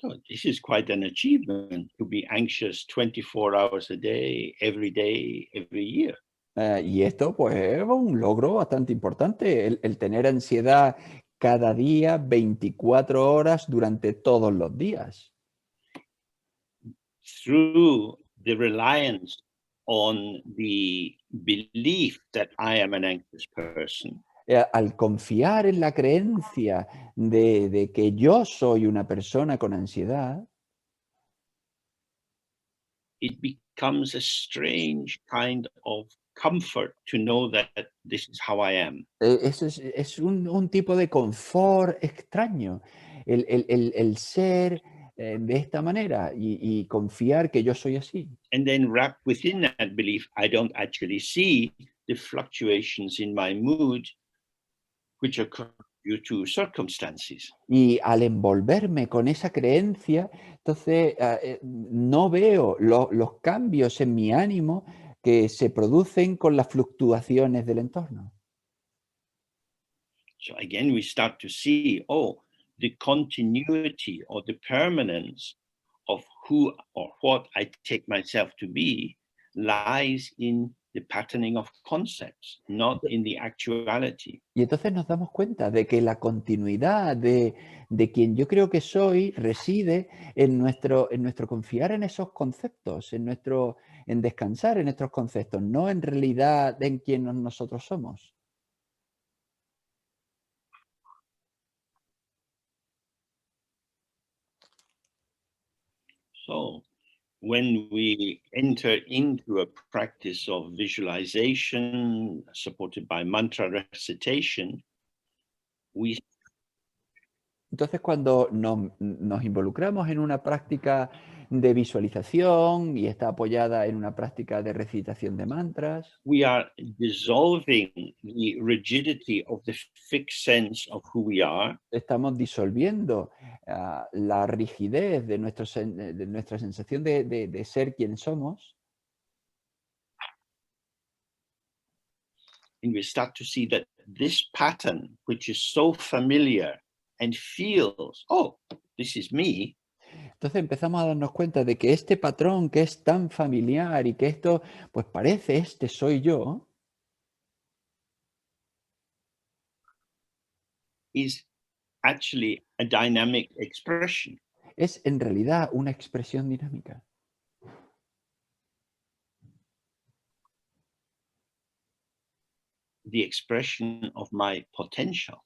So this is quite an achievement to be anxious 24 hours a day, every year. Y esto pues es un logro bastante importante, el tener ansiedad cada día, 24 horas durante todos los días. Through the reliance on the belief that I am an anxious person, Al confiar en la creencia de que yo soy una persona con ansiedad, it becomes a strange kind of comfort to know that this is how I am. eso es un tipo de confort extraño, el ser de esta manera y confiar que yo soy así. And then wrapped within that belief, I don't actually see the fluctuations in my mood, which occur due to circumstances. Y al envolverme con esa creencia, entonces no veo los cambios en mi ánimo que se producen con las fluctuaciones del entorno. So again, we start to see, oh, the continuity or the permanence of who or what I take myself to be lies in the patterning of concepts, not in the actuality. Y entonces nos damos cuenta de que la continuidad de quien yo creo que soy reside en nuestro confiar en esos conceptos, en descansar en estos conceptos, no en realidad en quien nosotros somos. So when we enter into a practice of visualization supported by mantra recitation, we Entonces, cuando nos involucramos en una práctica de visualización y está apoyada en una práctica de recitación de mantras, we are dissolving the rigidity of the fixed sense of who we are, estamos disolviendo la rigidez de, de nuestra sensación de ser quien somos, and we start to see that this pattern, which is so familiar and feels, oh, this is me, entonces empezamos a darnos cuenta de que este patrón que es tan familiar y que esto, pues parece este soy yo, is actually a dynamic expression. es en realidad una expresión dinámica. The expression of my potential.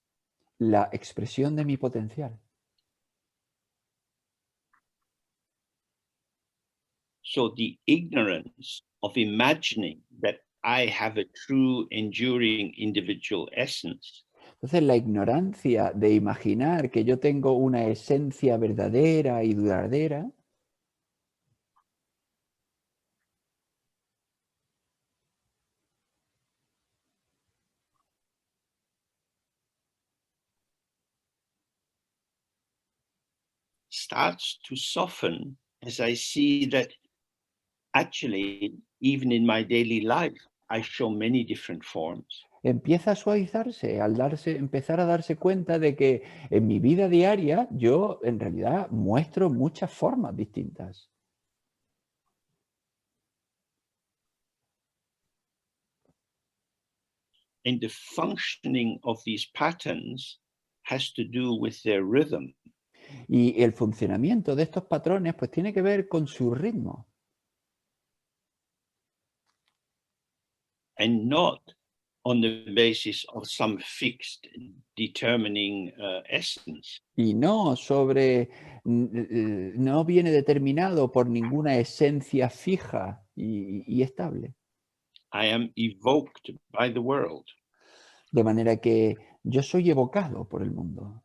La expresión de mi potencial. So the ignorance of imagining that I have a true, enduring individual essence Entonces, la ignorancia de imaginar que yo tengo una esencia verdadera y duradera starts to soften as I see that actually, even in my daily life, I show many different forms. empieza a suavizarse al empezar a darse cuenta de que en mi vida diaria yo en realidad muestro muchas formas distintas. And the functioning of these patterns has to do with their rhythm. Y el funcionamiento de estos patrones pues tiene que ver con su ritmo. And not on the basis of some fixed determining essence. Y no no viene determinado por ninguna esencia fija y estable. I am evoked by the world. De manera que yo soy evocado por el mundo.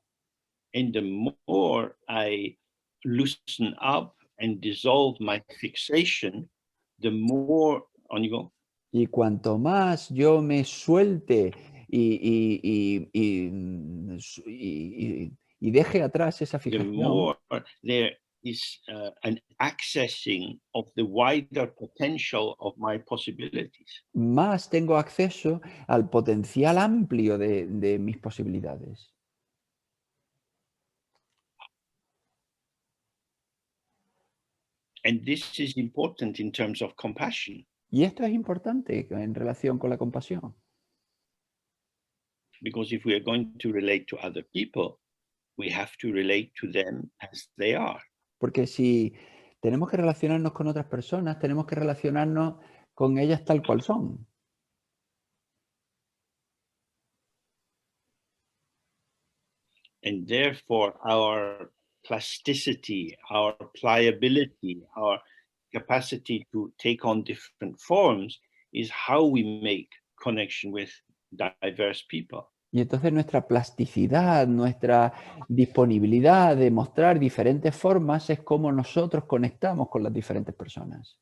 And the more I loosen up and dissolve my fixation, the more on you go. Y cuanto más yo me suelte y deje atrás esa The fijación, more there is an accessing of the wider potential of my possibilities. más tengo acceso al potencial amplio de mis posibilidades. And this is important in terms of compassion. Y esto es importante en relación con la compasión. Because if we are going to relate to other people, we have to relate to them as they are. Porque si tenemos que relacionarnos con otras personas, tenemos que relacionarnos con ellas tal cual son. And therefore, our plasticity, our pliability, our capacity to take on different forms is how we make connection with diverse people. Y entonces nuestra plasticidad, nuestra disponibilidad de mostrar diferentes formas es como nosotros conectamos con las diferentes personas.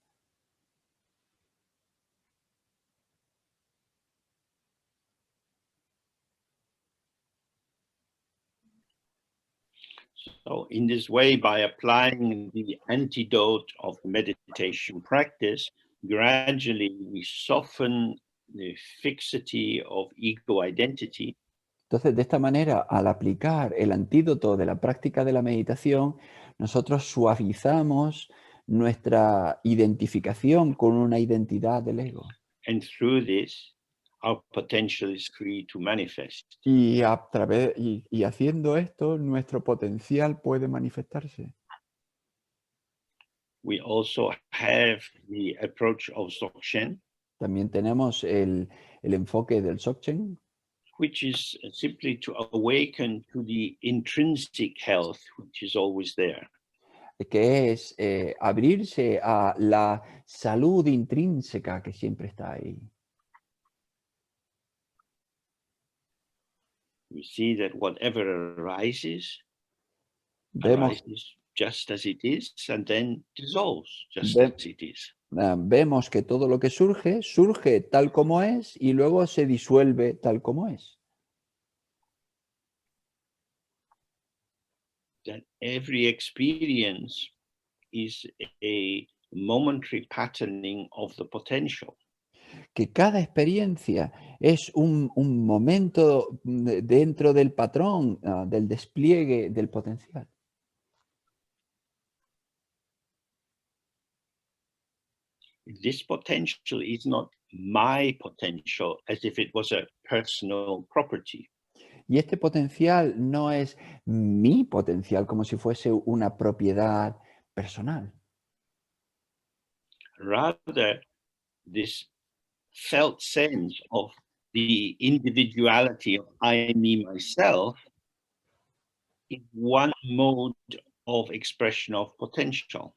So in this way, by applying the antidote of the meditation practice, gradually we soften the fixity of ego identity. Entonces, de esta manera, al aplicar el antídoto de la práctica de la meditación, nosotros suavizamos nuestra identificación con una identidad del ego. And through this, our potential is free to manifest. Y haciendo esto, nuestro potencial puede manifestarse. We also have the approach of Dzogchen, También tenemos el enfoque del Dzogchen, which is simply to awaken to the intrinsic health, which is always there. que es abrirse a la salud intrínseca que siempre está ahí. We see that whatever arises, Vemos, arises just as it is, and then dissolves just Ve- as it is. vemos que todo lo que surge, surge tal como es y luego se disuelve tal como es. That every experience is a momentary patterning of the potential. Que cada experiencia es un momento dentro del patrón, del despliegue del potencial. This potential is not my potential as if it was a personal property. Y este potencial no es mi potencial como si fuese una propiedad personal. Rather, this felt sense of the individuality of I, me, myself is one mode of expression of potential.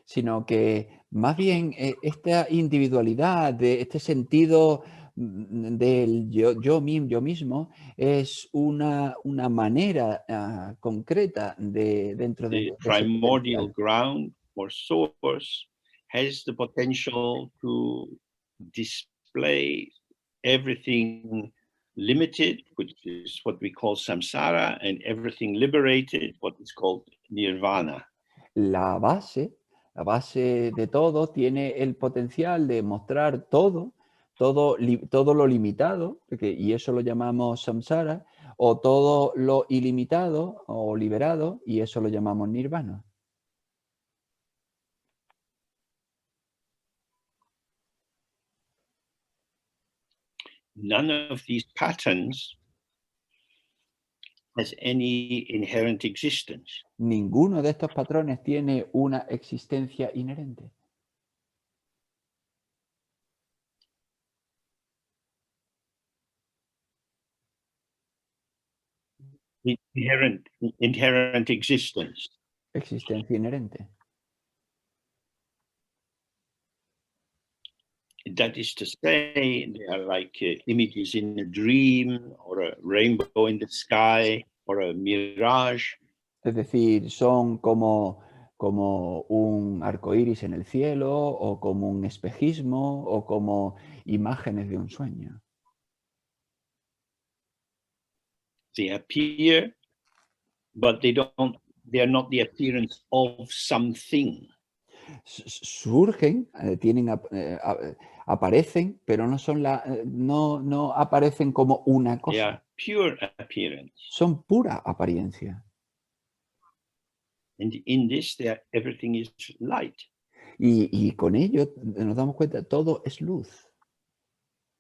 Sino que más bien esta individualidad, de este sentido del yo mismo, es una manera concreta dentro The de ese primordial potencial. ground or source has the potential to display everything limited, which is what we call samsara, and everything liberated, what is called nirvana. La base de todo tiene el potencial de mostrar todo lo limitado, y eso lo llamamos samsara, o todo lo ilimitado o liberado, y eso lo llamamos nirvana. None of these patterns has any inherent existence. Ninguno de estos patrones tiene una existencia inherente. Inherent existence. Existencia inherente. That is to say, they are like images in a dream, or a rainbow in the sky, or a mirage. Es decir, son como un arco iris en el cielo, o como un espejismo, o como imágenes de un sueño. They appear, but they are not the appearance of something. Surgen, aparecen, pero no son no aparecen como una They cosa. are pure appearance. Son pura apariencia. And in this, everything is light. Y con ello nos damos cuenta, todo es luz.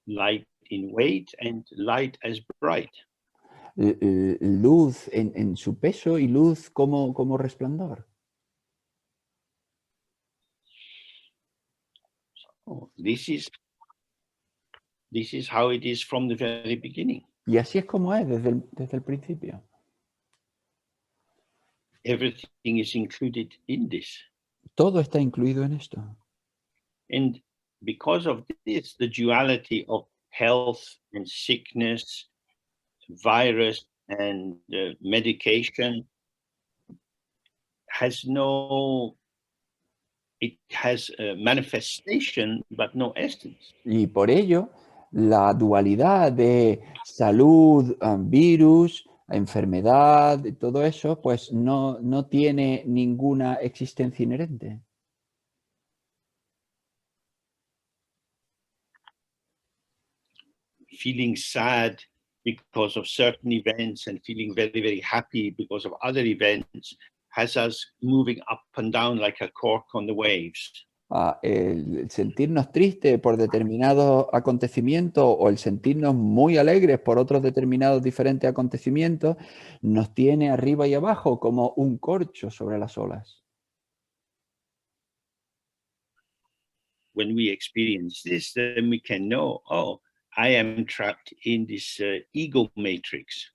Light in weight and light as bright. Luz en su peso y luz como resplandor. Oh, this is how it is from the very beginning. Y así es como es desde el principio. Everything is included in this. Todo está incluido en esto. And because of this, the duality of health and sickness, virus and medication has it has a manifestation, but no essence. Y por ello, la dualidad de salud, virus, enfermedad, todo eso, pues no tiene ninguna existencia inherente. Feeling sad because of certain events and feeling very, very happy because of other events has us moving up and down like a cork on the waves. El sentirnos tristes por determinados acontecimientos o el sentirnos muy alegres por otros determinados diferentes acontecimientos nos tiene arriba y abajo como un corcho sobre las olas. When we experience this, then we can know, oh, I am trapped in this ego matrix.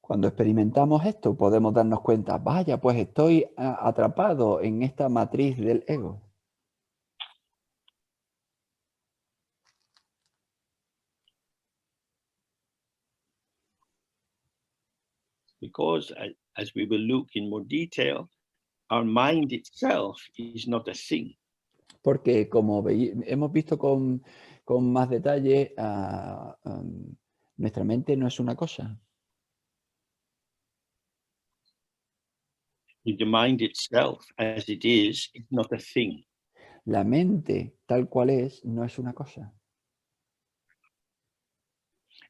Cuando experimentamos esto, podemos darnos cuenta, vaya, pues estoy atrapado en esta matriz del ego. Because as we will look in more detail, our mind itself is not a thing. Porque como hemos visto con más detalle, nuestra mente no es una cosa. The mind itself, as it is not a thing. La mente, tal cual es, no es una cosa.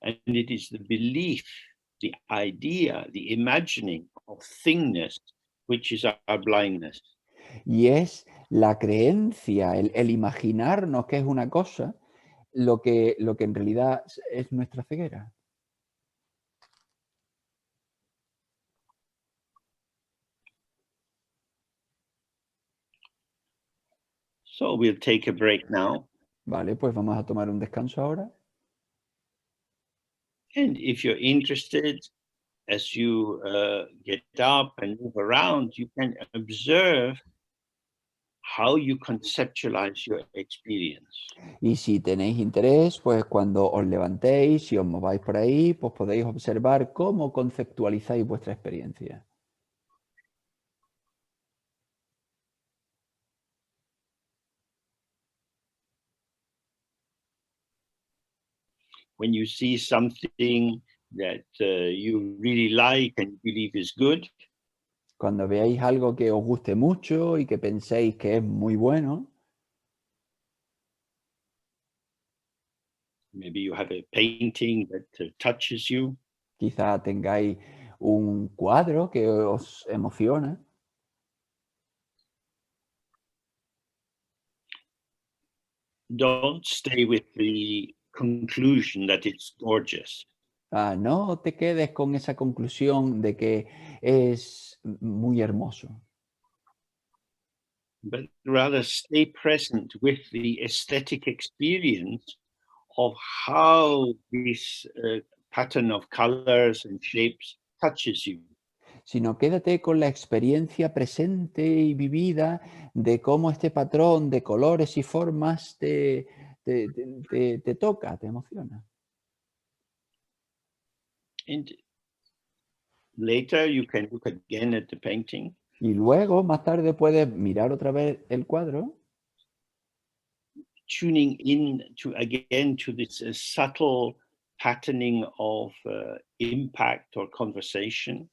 And it is the belief, the idea, the imagining of thingness, which is our blindness. Y es la creencia, el imaginarnos que es una cosa, lo que en realidad es nuestra ceguera. So we'll take a break now. Vale, pues vamos a tomar un descanso ahora. And if you're interested, as you get up and move around, you can observe how you conceptualize your experience. Y si tenéis interés, pues cuando os levantéis y os mováis por ahí, pues podéis observar cómo conceptualizáis vuestra experiencia. When you see something that you really like and believe is good, Cuando veáis algo que os guste mucho y que penséis que es muy bueno, maybe you have a painting that touches you, quizá tengáis un cuadro que os emociona, don't stay with the conclusion that it's gorgeous. no te quedes con esa conclusión de que es muy hermoso, But rather stay present with the aesthetic experience of how this pattern of colors and shapes touches you. sino quédate con la experiencia presente y vivida de cómo este patrón de colores y formas te toca, te emociona. And later you can look again at the painting. Y luego, más tarde, puedes mirar otra vez el cuadro, tuning in to this subtle patterning of impact or conversation.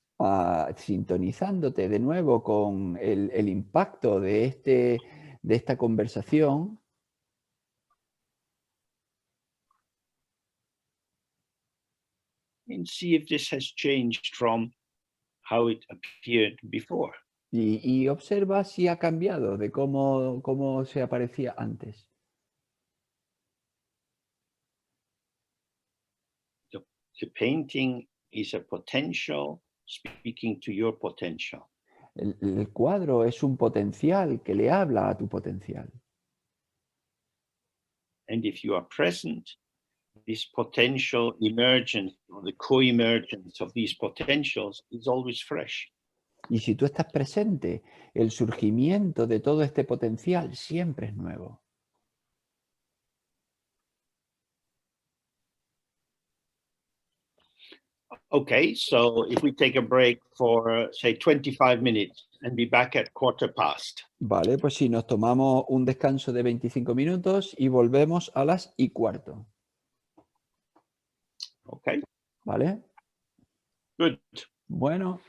sintonizándote de nuevo con el impacto de esta conversación, And see if this has changed from how it appeared before. y observa si ha cambiado de cómo se aparecía antes. to painting is a potential speaking to your potential. El cuadro es un potencial que le habla a tu potencial. And if you are present, this potential emergence or the co-emergence of these potentials is always fresh. Y si tú estás presente, el surgimiento de todo este potencial siempre es nuevo. Okay, so if we take a break for, say, 25 minutes and be back at 1:15. Vale, pues si nos tomamos un descanso de 25 minutos y volvemos a las 1:15. Okay, ¿Vale? good. Bueno.